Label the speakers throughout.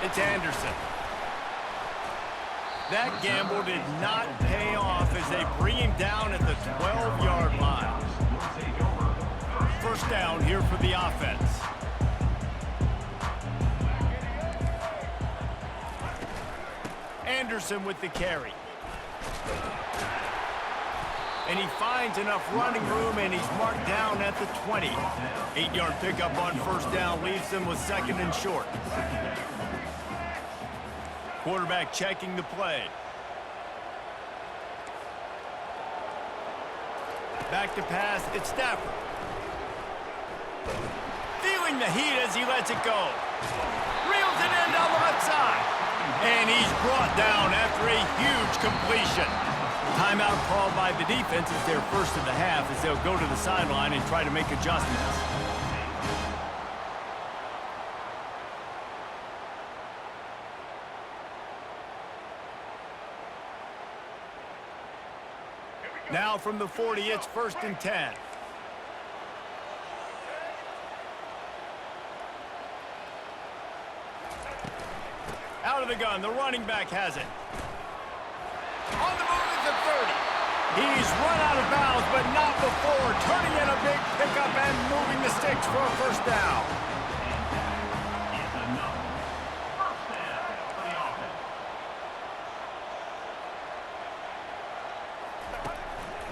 Speaker 1: It's Anderson. That gamble did not pay off as they bring him down at the 12-yard line. First down here for the offense. Anderson with the carry. And he finds enough running room, and he's marked down at the 20. 8-yard pickup on first down leaves them with second and short. Quarterback checking the play. Back to pass, it's Stafford. Feeling the heat as he lets it go. Reels it in down the left side. And he's brought down after a huge completion. Timeout called by the defense is their first of the half as they'll go to the sideline and try to make adjustments. Now from the 40, it's 1st and 10. Out of the gun, the running back has it. On the move is the 30. He's run out of bounds, but not before turning in a big pickup and moving the sticks for a first down.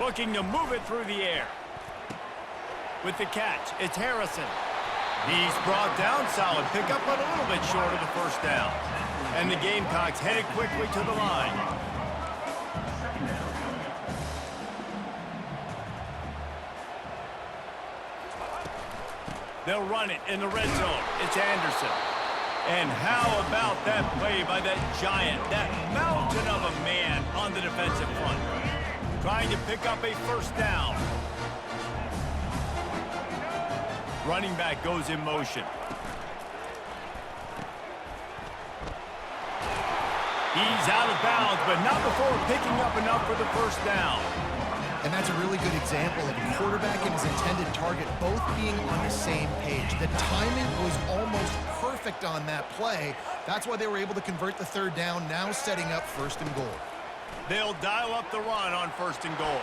Speaker 1: Looking to move it through the air. With the catch, it's Harrison. He's brought down, solid pickup, but a little bit short of the first down. And the Gamecocks headed quickly to the line. They'll run it in the red zone. It's Anderson. And how about that play by that giant, that mountain of a man on the defensive front? Trying to pick up a first down. Running back goes in motion. He's out of bounds, but not before picking up enough for the first down.
Speaker 2: And that's a really good example of a quarterback and his intended target both being on the same page. The timing was almost perfect on that play. That's why they were able to convert the third down, now setting up 1st and goal.
Speaker 1: They'll dial up the run on 1st and goal.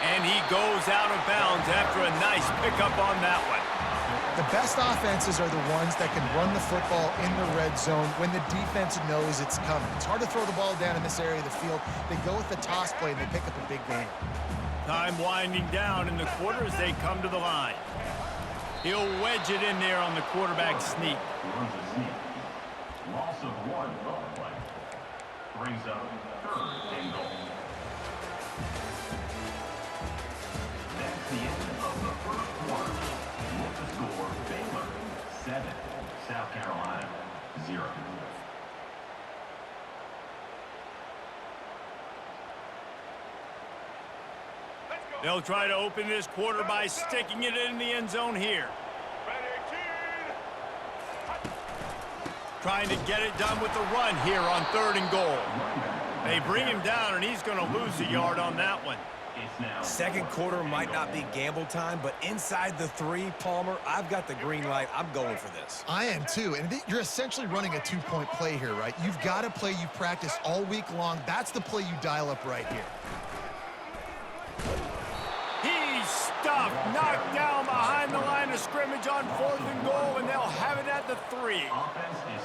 Speaker 1: And he goes out of bounds after a nice pickup on that one.
Speaker 2: The best offenses are the ones that can run the football in the red zone when the defense knows it's coming. It's hard to throw the ball down in this area of the field. They go with the toss play and they pick up a big gain.
Speaker 1: Time winding down in the quarter as they come to the line. He'll wedge it in there on the quarterback sneak.
Speaker 3: Loss of 1 on the play. Brings up 3rd and goal. That's the end of the first quarter. With the score, Baylor 7, South Carolina 0.
Speaker 1: They'll try to open this quarter by sticking it in the end zone here. Trying to get it done with the run here on 3rd and goal. They bring him down, and he's going to lose a yard on that one.
Speaker 4: Second quarter might not be gamble time, but inside the 3, Palmer, I've got the green light. I'm going for this.
Speaker 2: I am too, and you're essentially running a 2-point play here, right? You've got a play you've practiced all week long. That's the play you dial up right here.
Speaker 1: He's stuffed, knocked down behind the line of scrimmage on 4th and goal, and they'll have it at the 3.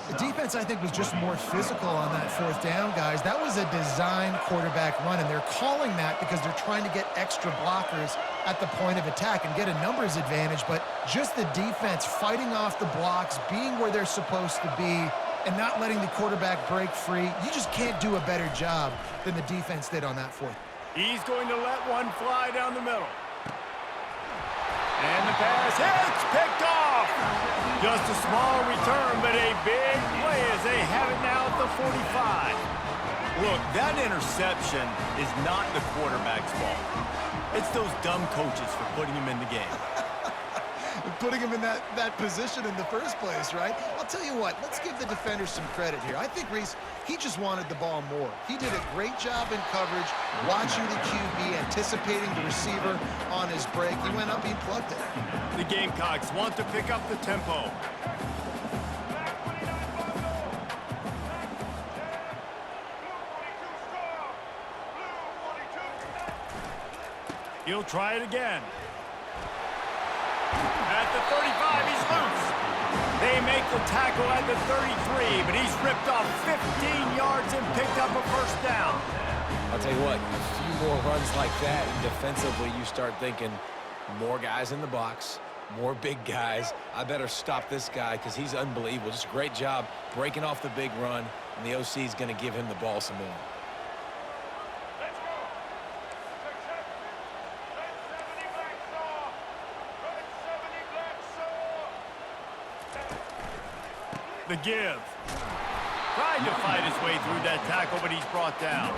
Speaker 2: The defense, I think, was just more physical on that 4th down, guys. That was a designed quarterback run, and they're calling that because they're trying to get extra blockers at the point of attack and get a numbers advantage, but just the defense fighting off the blocks, being where they're supposed to be, and not letting the quarterback break free. You just can't do a better job than the defense did on that 4th.
Speaker 1: He's going to let one fly down the middle. And the pass hits, picked off. Just a small return, but a big play as they have it now at the 45. Look, that interception is not the quarterback's fault. It's those dumb coaches for putting him in the game.
Speaker 2: Putting him in that position in the first place, right? I'll tell you what, let's give the defender some credit here. I think Reese, he just wanted the ball more. He did a great job in coverage, watching the QB, anticipating the receiver on his break. He went up, he plugged it.
Speaker 1: The Gamecocks want to pick up the tempo. He'll try it again. At the 35, he's loose. They make the tackle at the 33, but he's ripped off 15 yards and picked up a first down.
Speaker 4: I'll tell you what, a few more runs like that, and defensively you start thinking more guys in the box, more big guys. I better stop this guy because he's unbelievable. Just a great job breaking off the big run, and the OC is going to give him the ball some more.
Speaker 1: The give. Trying to fight his way through that tackle, but he's brought down.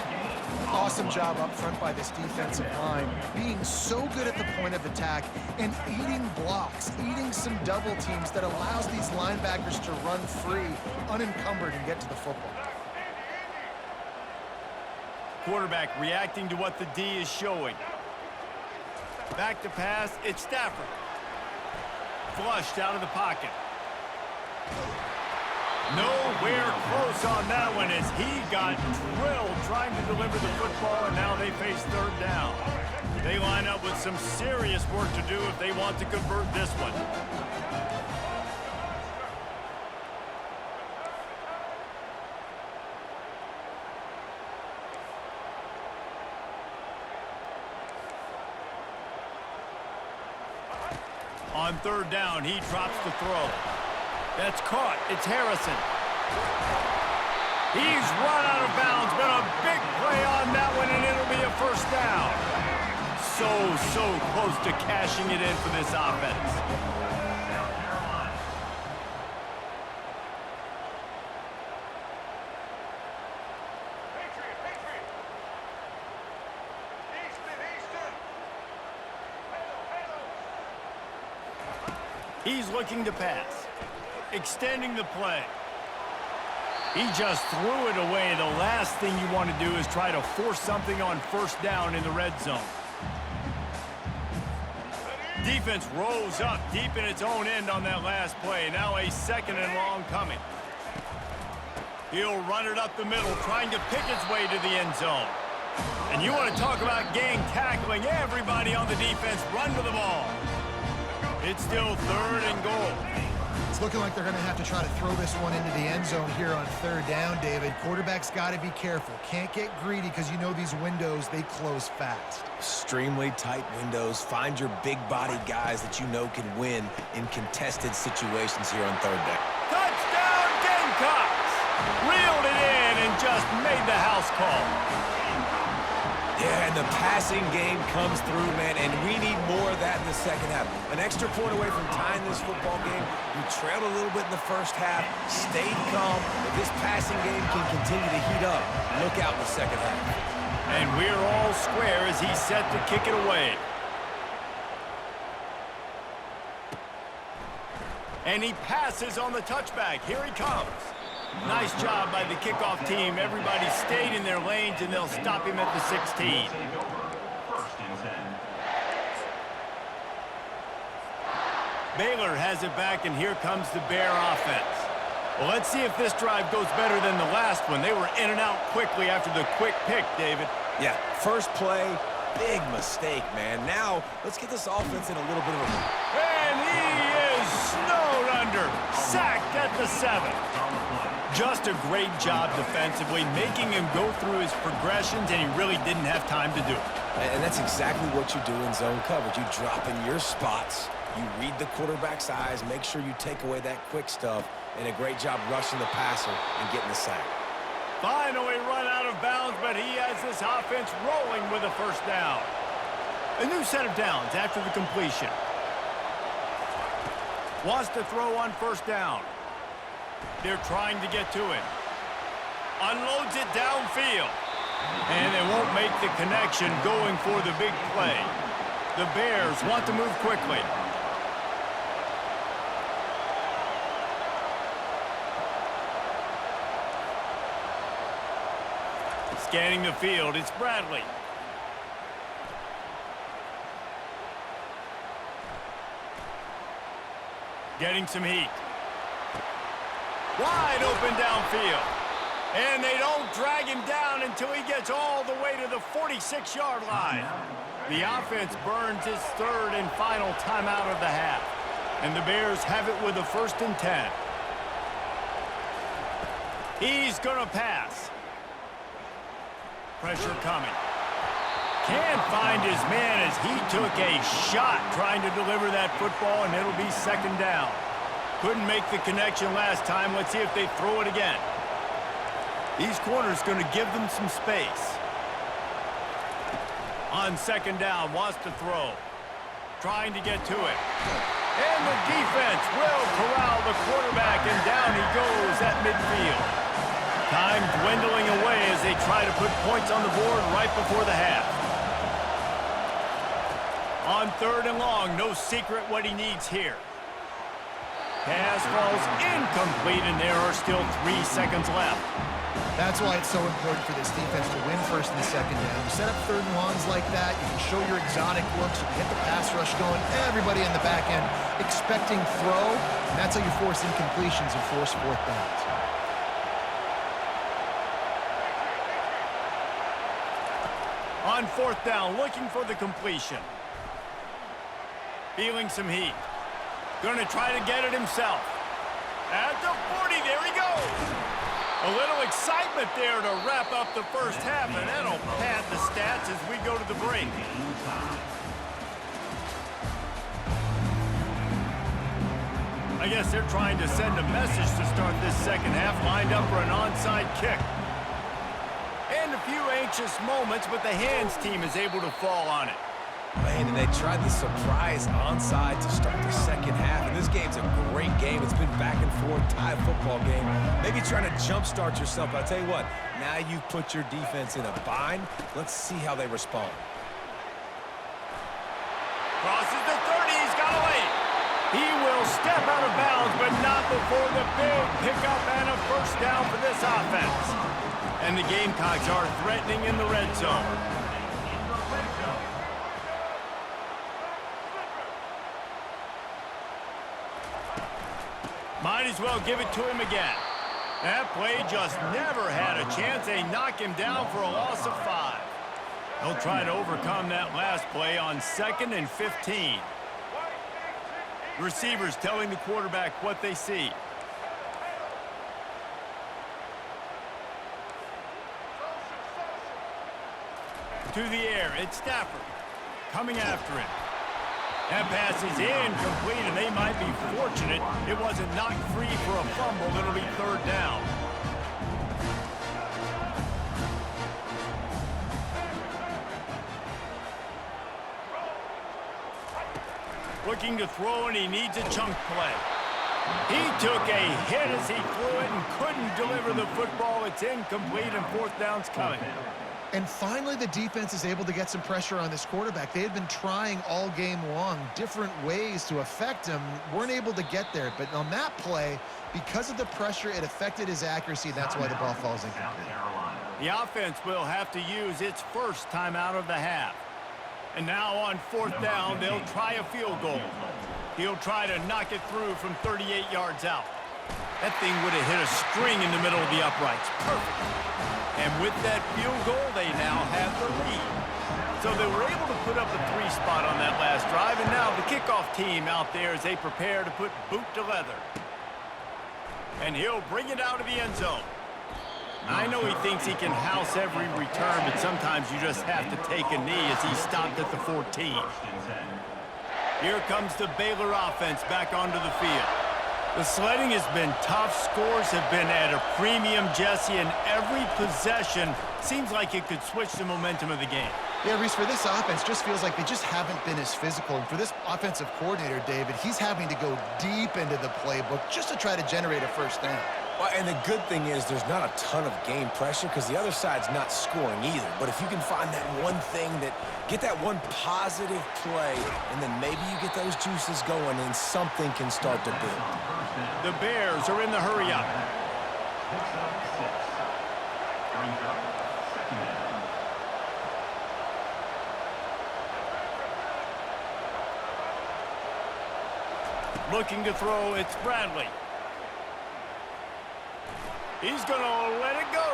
Speaker 2: Awesome job up front by this defensive line, being so good at the point of attack and eating blocks, eating some double teams that allows these linebackers to run free, unencumbered, and get to the football.
Speaker 1: Quarterback reacting to what the D is showing. Back to pass, it's Stafford. Flushed out of the pocket. Nowhere close on that one as he got drilled trying to deliver the football, and now they face third down. They line up with some serious work to do if they want to convert this one. On third down, he drops the throw. That's caught. It's Harrison. He's run out of bounds, but a big play on that one, and it'll be a first down. So close to cashing it in for this offense. He's looking to pass. Extending the play. He just threw it away. The last thing you want to do is try to force something on first down in the red zone. Defense rolls up deep in its own end on that last play. Now a second and long coming. He'll run it up the middle, trying to pick its way to the end zone. And you want to talk about gang tackling. Everybody on the defense run to the ball. It's still third and goal.
Speaker 2: It's looking like they're going to have to try to throw this one into the end zone here on third down, David. Quarterback's got to be careful. Can't get greedy because you know these windows, they close fast.
Speaker 4: Extremely tight windows. Find your big-bodied guys that you know can win in contested situations here on third down.
Speaker 1: Touchdown, Gamecocks! Reeled it in and just made the house call.
Speaker 4: Yeah, and the passing game comes through, man, and we need more of that in the second half. An extra point away from tying this football game. We trailed a little bit in the first half, stayed calm. If this passing game can continue to heat up, look out in the second half.
Speaker 1: And we're all square as he's set to kick it away. And he passes on the touchback. Here he comes. Nice job by the kickoff team. Everybody stayed in their lanes, and they'll stop him at the 16. Baylor has it back, and here comes the Bear offense. Well, let's see if this drive goes better than the last one. They were in and out quickly after the quick pick, David.
Speaker 4: Yeah, first play, big mistake, man. Now, let's get this offense in a little bit of a...
Speaker 1: And he is snowed under. Sacked at the 7. Just a great job defensively, making him go through his progressions, and he really didn't have time to do it.
Speaker 4: And that's exactly what you do in zone coverage. You drop in your spots, you read the quarterback's eyes, make sure you take away that quick stuff, and a great job rushing the passer and getting the sack.
Speaker 1: Finally run out of bounds, but he has this offense rolling with a first down. A new set of downs after the completion. Wants to throw on first down. They're trying to get to it. Unloads it downfield. And they won't make the connection going for the big play. The Bears want to move quickly. Scanning the field, it's Bradley. Getting some heat. Wide open downfield. And they don't drag him down until he gets all the way to the 46-yard line. The offense burns its third and final timeout of the half. And the Bears have it with a 1st and 10. He's going to pass. Pressure coming. Can't find his man as he took a shot trying to deliver that football, and it'll be 2nd down. Couldn't make the connection last time. Let's see if they throw it again. These corners going to give them some space. On 2nd down, wants to throw. Trying to get to it. And the defense will corral the quarterback, and down he goes at midfield. Time dwindling away as they try to put points on the board right before the half. On 3rd and long, no secret what he needs here. Pass falls incomplete, and there are still 3 seconds left.
Speaker 2: That's why it's so important for this defense to win 1st and 2nd down. You set up 3rd and longs like that, you can show your exotic looks, you can get the pass rush going, everybody in the back end expecting throw, and that's how you force incompletions and force 4th downs.
Speaker 1: On 4th down, looking for the completion. Feeling some heat. Going to try to get it himself. At the 40, there he goes. A little excitement there to wrap up the 1st half, and that'll pad the stats as we go to the break. I guess they're trying to send a message to start this 2nd half, lined up for an onside kick. And a few anxious moments, but the hands team is able to fall on it.
Speaker 4: Man, and they tried the surprise onside to start the 2nd half, and this game's a great game. It's been back and forth, tie football game. Maybe trying to jumpstart yourself, but I'll tell you what, now you've put your defense in a bind. Let's see how they respond.
Speaker 1: Crosses the 30, he's got a lane. He will step out of bounds, but not before the big pickup and a 1st down for this offense. And the Gamecocks are threatening in the red zone. Might as well give it to him again. That play just never had a chance. They knock him down for a loss of 5. He'll try to overcome that last play on 2nd and 15. Receivers telling the quarterback what they see. To the air, it's Stafford coming after him. That pass is incomplete, and they might be fortunate it wasn't knocked free for a fumble. It'll be 3rd down. Looking to throw, and he needs a chunk play. He took a hit as he threw it and couldn't deliver the football. It's incomplete, and 4th down's coming.
Speaker 2: And finally, the defense is able to get some pressure on this quarterback. They had been trying all game long different ways to affect him, weren't able to get there. But on that play, because of the pressure, it affected his accuracy. That's why the ball falls incomplete.
Speaker 1: The offense will have to use its 1st timeout of the half. And now on 4th down, they'll try a field goal. He'll try to knock it through from 38 yards out. That thing would have hit a string in the middle of the uprights. Perfect. And with that field goal, they now have the lead. So they were able to put up a 3 spot on that last drive, and now the kickoff team out there as they prepare to put boot to leather. And he'll bring it out of the end zone. I know he thinks he can house every return, but sometimes you just have to take a knee as he stopped at the 14. Here comes the Baylor offense back onto the field. The sledding has been tough. Scores have been at a premium, Jesse, and every possession seems like it could switch the momentum of the game.
Speaker 2: Yeah, Reese, for this offense, just feels like they just haven't been as physical. And for this offensive coordinator, David, he's having to go deep into the playbook just to try to generate a 1st down.
Speaker 4: Well, and the good thing is there's not a ton of game pressure because the other side's not scoring either. But if you can find that one thing, get that one positive play, and then maybe you get those juices going and something can start to build.
Speaker 1: The Bears are in the hurry-up. Looking to throw, it's Bradley. He's going to let it go.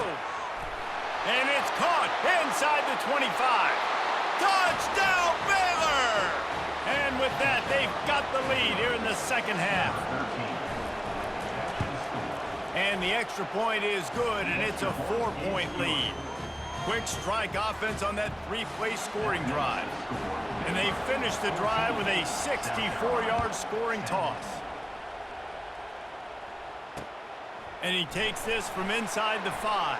Speaker 1: And it's caught inside the 25. Touchdown, Baylor! And with that, they've got the lead here in the second half. And the extra point is good, and it's a 4-point lead. Quick strike offense on that 3-play scoring drive. And they finish the drive with a 64-yard scoring toss. And he takes this from inside the 5.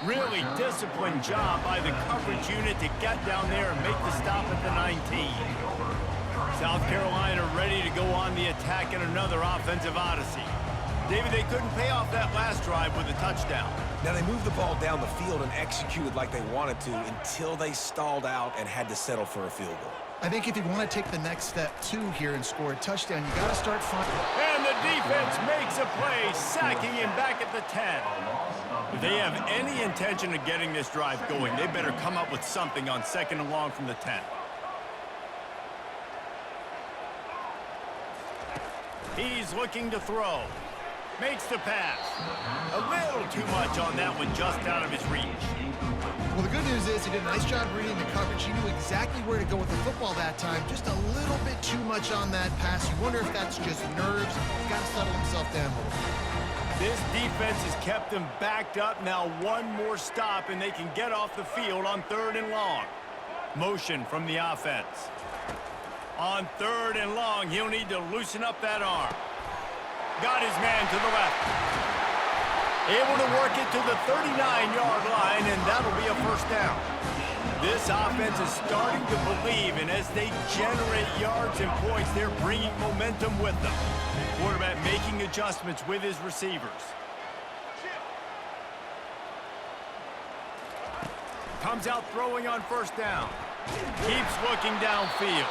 Speaker 1: Really disciplined job by the coverage unit to get down there and make the stop at the 19. South Carolina ready to go on the attack in another offensive odyssey. David, they couldn't pay off that last drive with a touchdown.
Speaker 4: Now, they moved the ball down the field and executed like they wanted to until they stalled out and had to settle for a field goal.
Speaker 2: I think if you want to take the next step, too, here and score a touchdown, you got to start finding.
Speaker 1: And the defense makes a play, sacking him back at the 10. If they have any intention of getting this drive going, they better come up with something on 2nd and long from the 10. He's looking to throw. Makes the pass. A little too much on that one, just out of his reach.
Speaker 2: Well, the good news is he did a nice job reading the coverage. He knew exactly where to go with the football that time. Just a little bit too much on that pass. You wonder if that's just nerves. He's got to settle himself down a little bit.
Speaker 1: This defense has kept them backed up. Now one more stop, and they can get off the field on 3rd and long. Motion from the offense. On 3rd and long, he'll need to loosen up that arm. Got his man to the left. Able to work it to the 39-yard line, and that'll be a first down. This offense is starting to believe, and as they generate yards and points, they're bringing momentum with them. Quarterback making adjustments with his receivers. Comes out throwing on 1st down. Keeps looking downfield.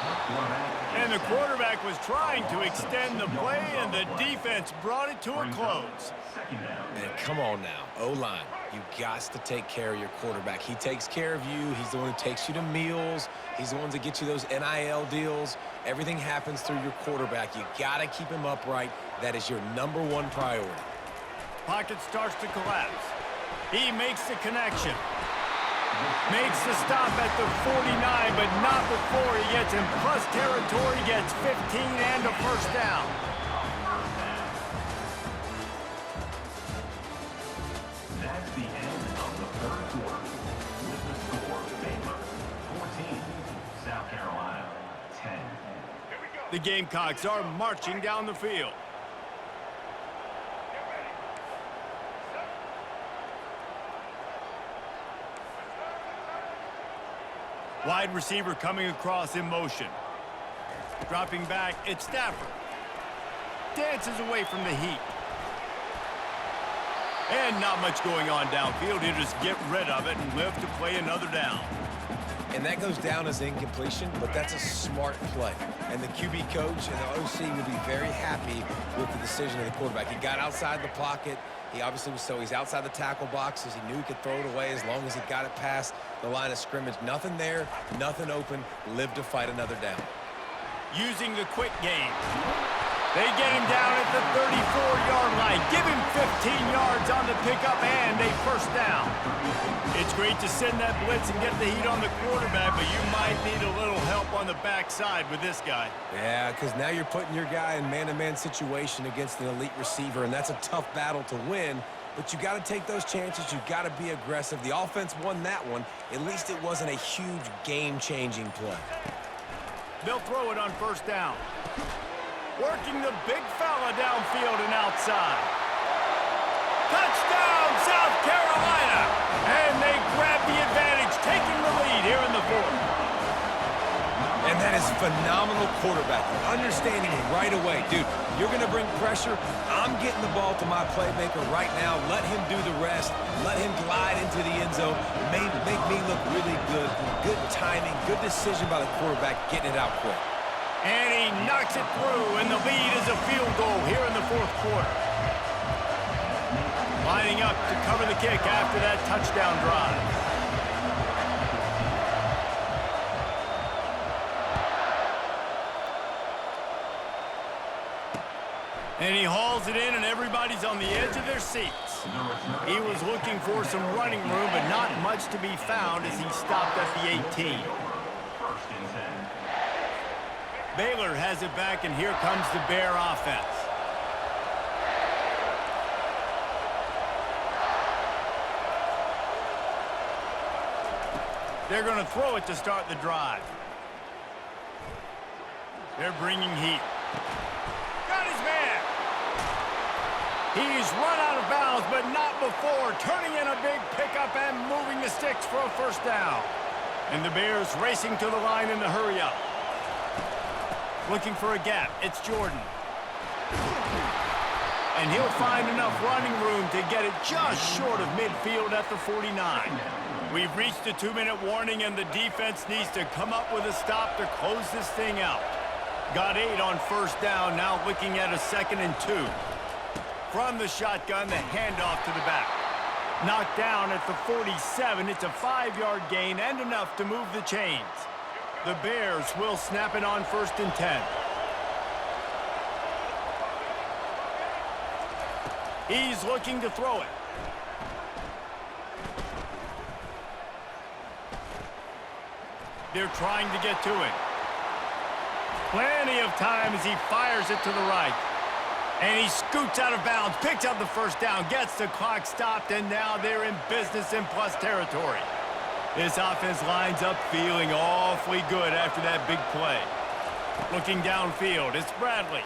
Speaker 1: And the quarterback was trying to extend the play, and the defense brought it to a close.
Speaker 4: Man, come on now. O-line, you got to take care of your quarterback. He takes care of you. He's the one who takes you to meals. He's the one that gets you those NIL deals. Everything happens through your quarterback. You got to keep him upright. That is your #1 priority.
Speaker 1: Pocket starts to collapse. He makes the connection. Makes the stop at the 49, but not before he gets in plus territory, gets 15 and a first down.
Speaker 3: That's the end of the 3rd quarter. With the score, Baylor 14, South Carolina 10.
Speaker 1: The Gamecocks are marching down the field. Wide receiver coming across in motion. Dropping back, it's Stafford. Dances away from the heat. And not much going on downfield. He'll just get rid of it and live to play another down.
Speaker 4: And that goes down as incompletion, but that's a smart play. And the QB coach and the OC will be very happy with the decision of the quarterback. He got outside the pocket. He obviously was he's outside the tackle boxes. He knew he could throw it away as long as he got it past the line of scrimmage. Nothing there, nothing open. Live to fight another down.
Speaker 1: Using the quick game. They get him down at the 34-yard line. Give him 15 yards on the pickup and a first down. It's great to send that blitz and get the heat on the quarterback, but you might need a little help on the backside with this guy.
Speaker 4: Yeah, because now you're putting your guy in man-to-man situation against an elite receiver, and that's a tough battle to win. But you got to take those chances. You got to be aggressive. The offense won that one. At least it wasn't a huge game-changing play.
Speaker 1: They'll throw it on first down. Working the big fella downfield and outside. Touchdown, South Carolina! And they grab the advantage, taking the lead here in the 4th.
Speaker 4: And that is phenomenal quarterbacking. Understanding right away, dude, you're going to bring pressure. I'm getting the ball to my playmaker right now. Let him do the rest. Let him glide into the end zone. Make me look really good. Good timing, good decision by the quarterback, getting it out quick.
Speaker 1: And he knocks it through, and the lead is a field goal here in the 4th quarter. Lining up to cover the kick after that touchdown drive. And he hauls it in, and everybody's on the edge of their seats. He was looking for some running room, but not much to be found as he stopped at the 18.
Speaker 3: First and 10.
Speaker 1: Baylor has it back, and here comes the Bear offense. They're going to throw it to start the drive. They're bringing heat. Got his man. He's run out of bounds, but not before turning in a big pickup and moving the sticks for a first down. And the Bears racing to the line in the hurry-up. Looking for a gap. It's Jordan. And he'll find enough running room to get it just short of midfield at the 49. We've reached a 2-minute warning, and the defense needs to come up with a stop to close this thing out. Got 8 on first down, now looking at a 2nd and 2. From the shotgun, the handoff to the back. Knocked down at the 47. It's a 5-yard gain and enough to move the chains. The Bears will snap it on 1st and 10. He's looking to throw it. They're trying to get to it. Plenty of time as he fires it to the right. And he scoots out of bounds, picks up the first down, gets the clock stopped, and now they're in business in plus territory. This offense lines up feeling awfully good after that big play. Looking downfield, it's Bradley.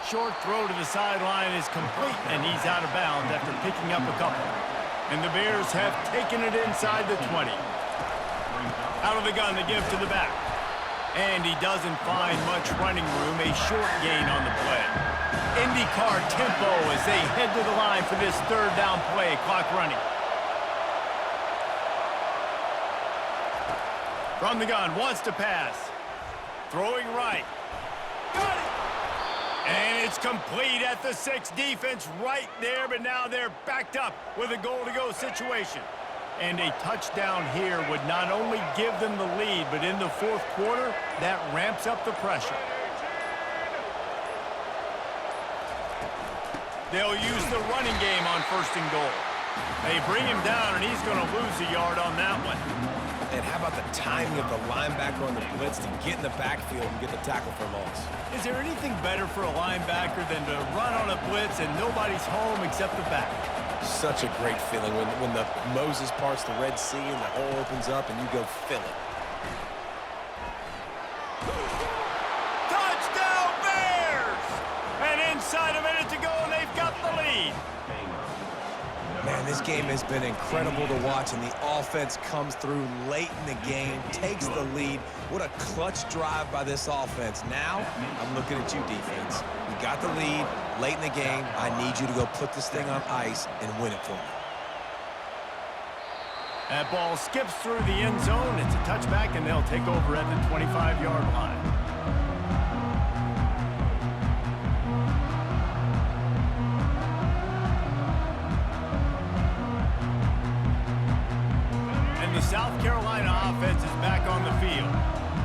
Speaker 1: Short throw to the sideline is complete, and he's out of bounds after picking up a couple. And the Bears have taken it inside the 20. Out of the gun, they give to the back. And he doesn't find much running room, a short gain on the play. IndyCar tempo as they head to the line for this 3rd down play, clock running. From the gun, wants to pass. Throwing right. Got it! And it's complete at the 6. Defense right there, but now they're backed up with a goal-to-go situation. And a touchdown here would not only give them the lead, but in the 4th quarter, that ramps up the pressure. They'll use the running game on 1st and goal. They bring him down, and he's going to lose a yard on that one.
Speaker 4: And how about the timing of the linebacker on the blitz to get in the backfield and get the tackle for loss?
Speaker 1: Is there anything better for a linebacker than to run on a blitz and nobody's home except the back?
Speaker 4: Such a great feeling when the Moses parts the Red Sea and the hole opens up and you go fill it.
Speaker 1: Touchdown Bears! And inside a minute to go, and they've got the lead.
Speaker 4: Man, this game has been incredible to watch, and the offense comes through late in the game, takes the lead. What a clutch drive by this offense. Now, I'm looking at you, defense. You got the lead late in the game. I need you to go put this thing on ice and win it for me.
Speaker 1: That ball skips through the end zone. It's a touchback, and they'll take over at the 25-yard line. And the South Carolina offense is back on the field.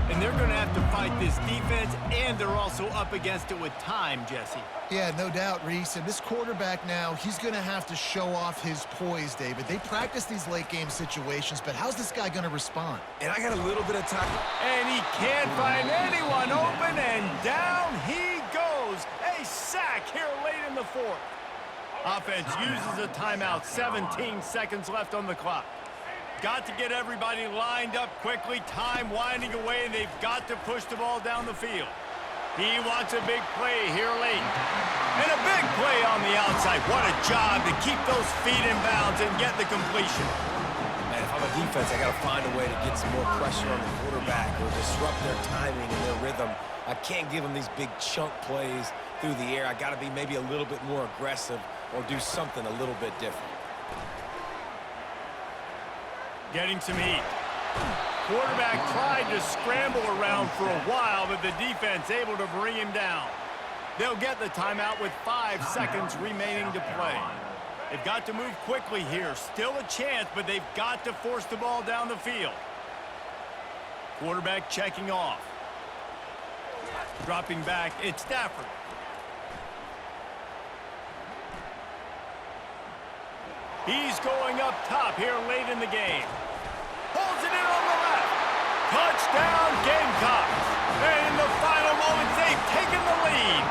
Speaker 1: And they're going to have to fight this defense, and they're also up against it with time, Jesse.
Speaker 2: Yeah, no doubt, Reese. And this quarterback now, he's going to have to show off his poise, David. They practice these late-game situations, but how's this guy going to respond?
Speaker 4: And I got a little bit of time.
Speaker 1: And he can't find anyone open, and down he goes. A sack here late in the 4th. Offense uses a timeout. 17 seconds left on the clock. Got to get everybody lined up quickly. Time winding away, and they've got to push the ball down the field. He wants a big play here late. And a big play on the outside. What a job to keep those feet in bounds and get the completion.
Speaker 4: Man, if I'm a defense, I got to find a way to get some more pressure on the quarterback or disrupt their timing and their rhythm. I can't give them these big chunk plays through the air. I got to be maybe a little bit more aggressive or do something a little bit different.
Speaker 1: Getting some heat. Quarterback tried to scramble around for a while, but the defense able to bring him down. They'll get the timeout with 5 seconds remaining to play. They've got to move quickly here. Still a chance, but they've got to force the ball down the field. Quarterback checking off. Dropping back, it's Stafford. He's going up top here late in the game. Holds it in on the left. Touchdown, Gamecocks. And in the final moments, they've taken the lead.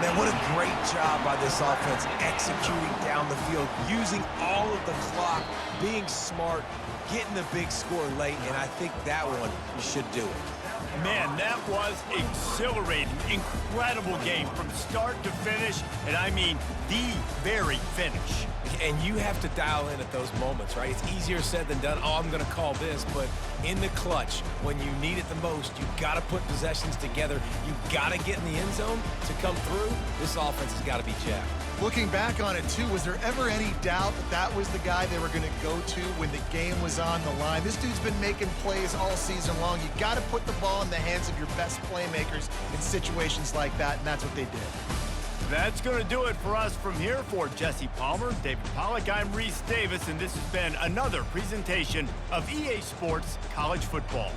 Speaker 4: Man, what a great job by this offense executing down the field, using all of the clock, being smart, getting the big score late, and I think that one should do it.
Speaker 1: Man, that was exhilarating, incredible game from start to finish, and I mean the very finish.
Speaker 4: And you have to dial in at those moments, right? It's easier said than done. Oh, I'm going to call this, but in the clutch, when you need it the most, you got to put possessions together. You got to get in the end zone to come through. This offense has got to be jacked.
Speaker 2: Looking back on it, too, was there ever any doubt that that was the guy they were going to go to when the game was on the line? This dude's been making plays all season long. You got to put the ball in the hands of your best playmakers in situations like that, and that's what they did.
Speaker 1: That's going to do it for us from here. For Jesse Palmer, David Pollack, I'm Reese Davis, and this has been another presentation of EA Sports College Football.